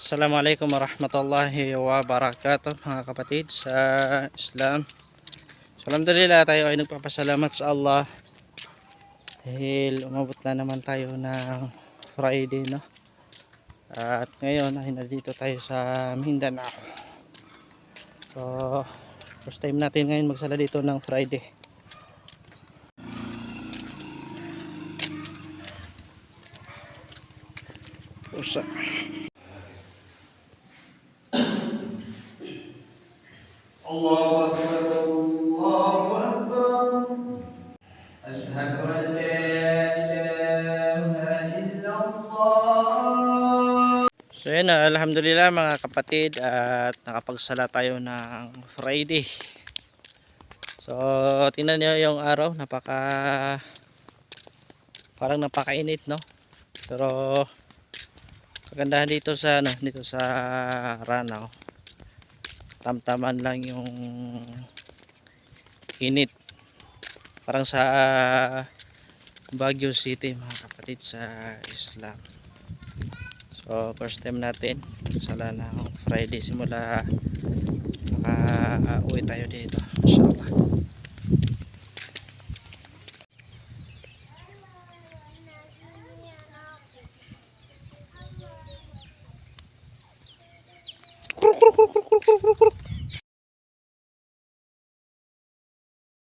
Assalamualaikum warahmatullahi wabarakatuh mga kapatid sa Islam. So, alhamdulillah tayo ay nagpapasalamat sa Allah dahil umabot na naman tayo ng Friday, no? At ngayon ay nandito tayo sa Mindanao. So first time natin ngayon magsala dito ng Friday. Usa. Allahu Akbar, Allahu Akbar. Ashhadu an la ilaha illallah. So yun, alhamdulillah mga kapatid, at nakapagsala tayo ng Friday. So tingnan niyo yung araw, parang napakainit, no? Pero kagandahan dito sa Ranao, tamtaman lang yung init, parang sa Baguio City mga kapatid sa Islam. So first time natin sala ng Friday, simula makauwi tayo dito inshallah.